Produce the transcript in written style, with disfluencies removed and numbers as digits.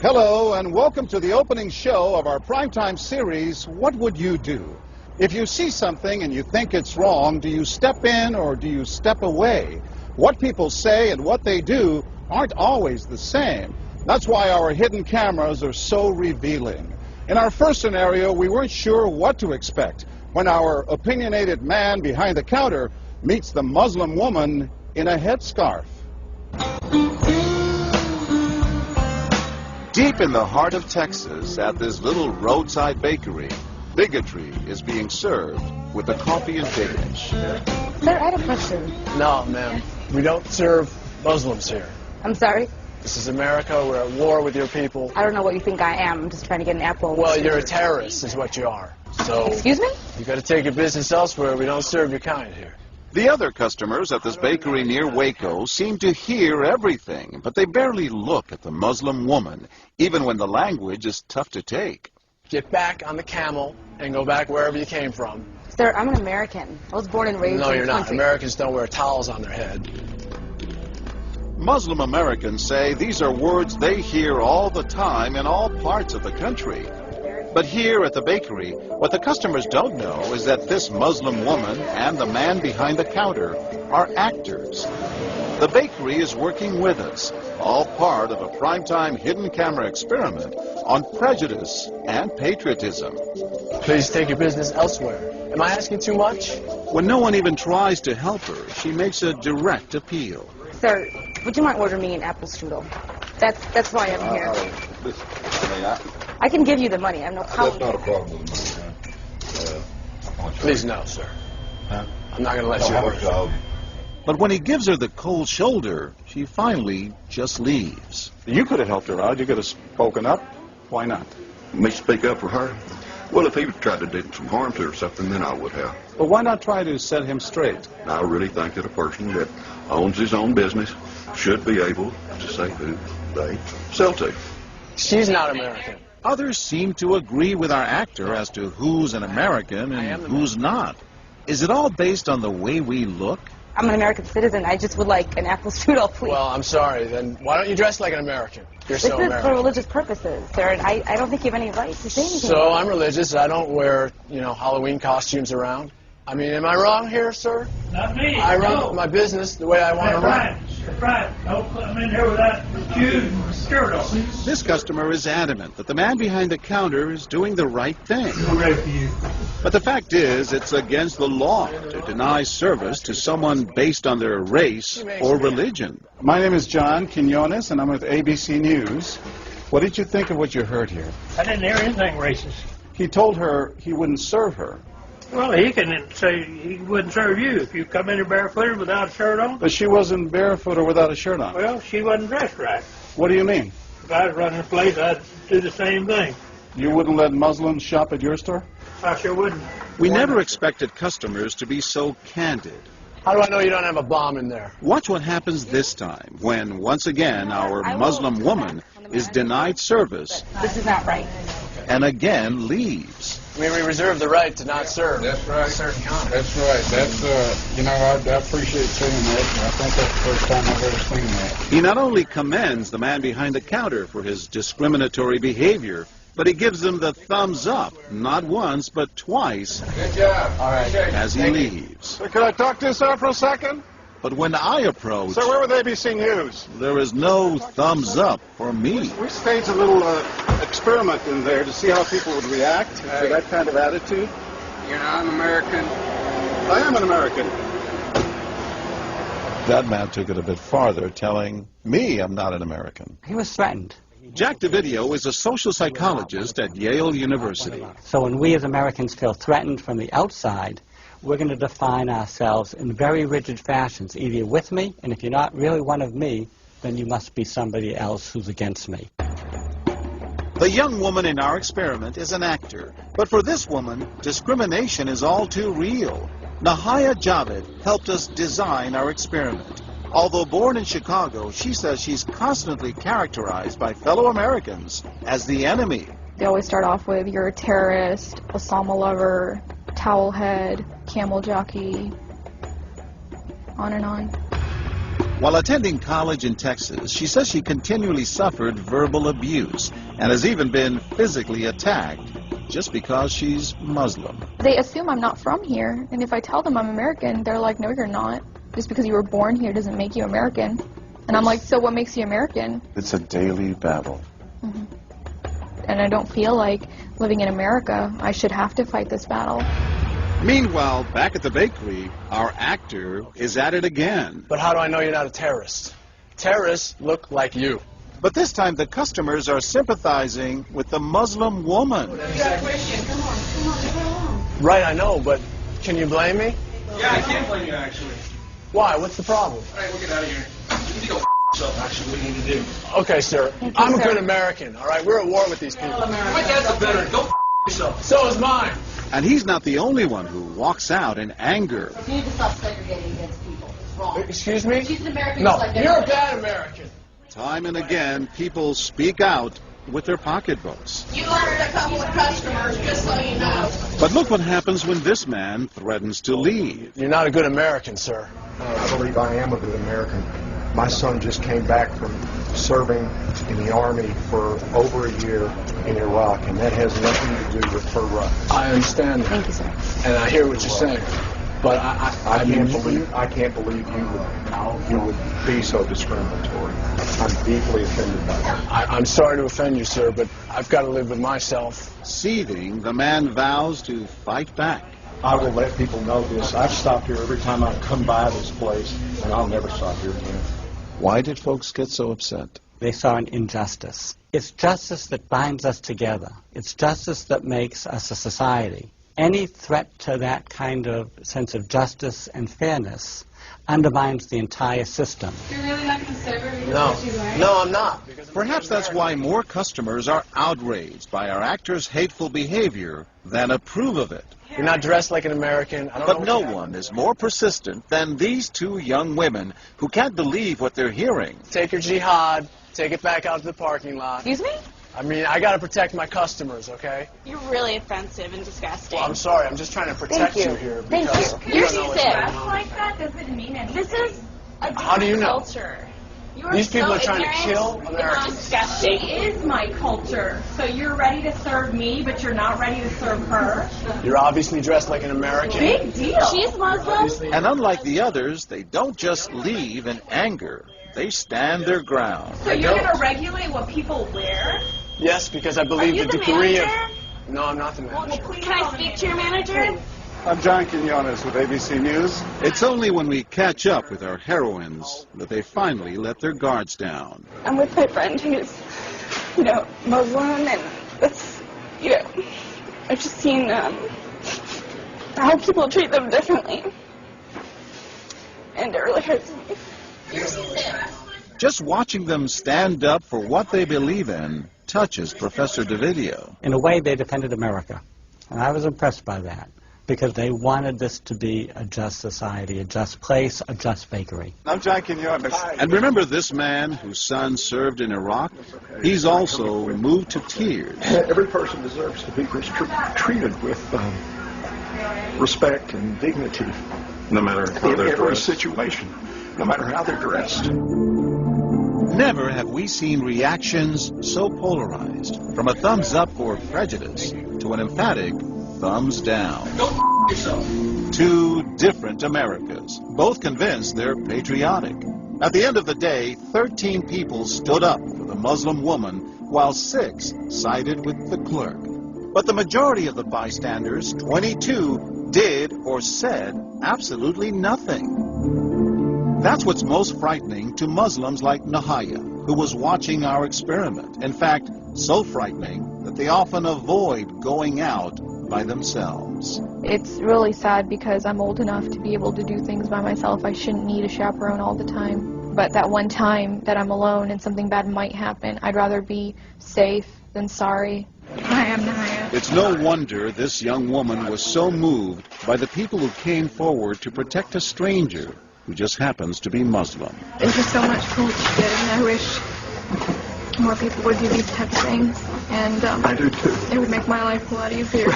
Hello and welcome to the opening show of our primetime series, What Would You Do? If you see something and you think it's wrong, do you step in or do you step away? What people say and what they do aren't always the same. That's why our hidden cameras are so revealing. In our first scenario, we weren't sure what to expect when our opinionated man behind the counter meets the Muslim woman in a headscarf. Deep in the heart of Texas, at this little roadside bakery, bigotry is being served with a coffee and bacon. Sir, I had a question. No, ma'am. We don't serve Muslims here. I'm sorry? This is America. We're at war with your people. I don't know what you think I am. I'm just trying to get an apple. Well, you're a terrorist is what you are. So... Excuse me? You got to take your business elsewhere. We don't serve your kind here. The other customers at this bakery near Waco seem to hear everything, but they barely look at the Muslim woman, even when the language is tough to take. Get back on the camel and go back wherever you came from. Sir, I'm an American. I was born and raised No, in you're this not. country. Americans don't wear towels on their head. Muslim Americans say these are words they hear all the time in all parts of the country. But here at the bakery, what the customers don't know is that this Muslim woman and the man behind the counter are actors. The bakery is working with us, all part of a primetime hidden camera experiment on prejudice and patriotism. Please take your business elsewhere. Am I asking too much? When no one even tries to help her, she makes a direct appeal. Sir, would you mind ordering me an apple strudel? That's why I'm here. I can give you the money. I have no problem. That's not a problem with me. Please no, sir. Huh? I'm not going to let you order. But when he gives her the cold shoulder, she finally just leaves. You could have helped her out. You could have spoken up. Why not? Me speak up for her? Well, if he would try to do some harm to her or something, then I would have. But why not try to set him straight? I really think that a person that owns his own business should be able to say who they sell to. She's not American. Others seem to agree with our actor as to who's an American and who's not. Is it all based on the way we look? I'm an American citizen. I just would like an apple strudel, please. Well, I'm sorry. Then why don't you dress like an American? You're so This is American. for religious purposes, sir, and I don't think you have any right to say anything. So I'm religious. I don't wear, Halloween costumes around. I mean, am I wrong here, sir? Not me. I run my business the way I want to run. That's right. Don't come in here without shoes and skirt on. This customer is adamant that the man behind the counter is doing the right thing. I'm ready for you. But the fact is, it's against the law to deny service to someone based on their race or religion. My name is John Quinones, and I'm with ABC News. What did you think of what you heard here? I didn't hear anything racist. He told her he wouldn't serve her. Well, he can say he wouldn't serve you if you come in here barefooted without a shirt on. But she wasn't barefoot or without a shirt on. Well, she wasn't dressed right. What do you mean? If I was running a place, I'd do the same thing. You wouldn't let Muslims shop at your store? I sure wouldn't. We never expected customers to be so candid. How do I know you don't have a bomb in there? Watch what happens this time when, once again, our Muslim woman is denied service This is not right. and again leaves. I mean, we reserve the right to not serve. That's right. Certain kind. That's right. That's, I appreciate seeing that. I think that's the first time I've ever seen that. He not only commends the man behind the counter for his discriminatory behavior, but he gives him the thumbs up, not once, but twice, Good job. All right. as he leaves. Sir, could I talk to you, sir, for a second? But when I approach, Sir, we're with ABC News. there is no thumbs up for me. We staged a little experiment in there to see how people would react to that kind of attitude. You're not an American. I am an American. That man took it a bit farther, telling me I'm not an American. He was threatened. Jack DeVideo is a social psychologist at Yale University. So when we as Americans feel threatened from the outside, we're going to define ourselves in very rigid fashions. Either you're with me, and if you're not really one of me, then you must be somebody else who's against me. The young woman in our experiment is an actor, but for this woman, discrimination is all too real. Nahaya Javed helped us design our experiment. Although born in Chicago, she says she's constantly characterized by fellow Americans as the enemy. They always start off with, you're a terrorist, Osama lover, towel head, camel jockey, on and on. While attending college in Texas, she says she continually suffered verbal abuse and has even been physically attacked just because she's Muslim. They assume I'm not from here, and if I tell them I'm American, they're like, no, you're not. Just because you were born here doesn't make you American. And I'm like, so what makes you American? It's a daily battle. Mm-hmm. And I don't feel like living in America, I should have to fight this battle. Meanwhile, back at the bakery, our actor is at it again. But how do I know you're not a terrorist? Terrorists look like you. But this time the customers are sympathizing with the Muslim woman. You got a question. Come on. Right, I know, but can you blame me? Yeah, I can't blame you, actually. Why? What's the problem? All right, we'll get out of here. You need to go yourself, actually, what you need to do. Okay, sir. I'm a good American, all right? We're at war with these people. My dad's a veteran. Go yourself. So is mine. And he's not the only one who walks out in anger. You need to stop segregating against people. It's wrong. Excuse me? She's an American. No, just like you're a bad American. Time and again, people speak out with their pocketbooks. You lost a couple of customers, just so you know. But look what happens when this man threatens to leave. You're not a good American, sir. I believe I am a good American. My son just came back from serving in the Army for over a year in Iraq, and that has nothing to do with her right. I understand that. Thank you, sir. And I hear what you're saying. But I can't believe you would be so discriminatory. I'm deeply offended by that. I'm sorry to offend you, sir, but I've got to live with myself. Seething, the man vows to fight back. I will let people know this. I've stopped here every time I come by this place, and I'll never stop here again. Why did folks get so upset? They saw an injustice. It's justice that binds us together. It's justice that makes us a society. Any threat to that kind of sense of justice and fairness undermines the entire system. You're really not going to serve her? No, I'm not. Perhaps that's why more customers are outraged by our actor's hateful behavior than approve of it. You're not dressed like an American. But no one is more persistent than these two young women who can't believe what they're hearing. Take your jihad, take it back out to the parking lot. Excuse me? I mean, I got to protect my customers, okay? You're really offensive and disgusting. Well, I'm sorry. I'm just trying to protect you here. Thank because you. you You're don't know what's sick. going on. Like that doesn't mean anything. This is a different How do you know? culture. These people are trying to kill Americans. Disgusting. It is my culture. So you're ready to serve me, but you're not ready to serve her. You're obviously dressed like an American. Big deal. She's Muslim. And unlike the others, they don't just leave in anger. They stand their ground. So you're going to regulate what people wear? Yes, because I believe the degree of... No, I'm not the manager. Well, can I speak to your manager? I'm John Quinones with ABC News. It's only when we catch up with our heroines that they finally let their guards down. I'm with my friend who's, Muslim, and it's, I've just seen how people treat them differently. And it really hurts me. Just watching them stand up for what they believe in touches Professor DeVideo. In a way, they defended America. And I was impressed by that, because they wanted this to be a just society, a just place, a just bakery. I'm John Quinones. And remember this man whose son served in Iraq? He's also moved to tears. Every person deserves to be treated with respect and dignity. No matter how they're in every dressed. situation, no matter how they're dressed. Never have we seen reactions so polarized, from a thumbs up for prejudice to an emphatic thumbs down. Go yourself. Two different Americas, both convinced they're patriotic. At the end of the day, 13 people stood up for the Muslim woman, while 6 sided with the clerk. But the majority of the bystanders, 22, did or said absolutely nothing. That's what's most frightening to Muslims like Nahaya, who was watching our experiment. In fact, so frightening that they often avoid going out by themselves. It's really sad because I'm old enough to be able to do things by myself. I shouldn't need a chaperone all the time. But that one time that I'm alone and something bad might happen, I'd rather be safe than sorry. I am Nahaya. It's no wonder this young woman was so moved by the people who came forward to protect a stranger who just happens to be Muslim. There's just so much cool shit, and I wish more people would do these type of things. And I do too. It would make my life a lot easier.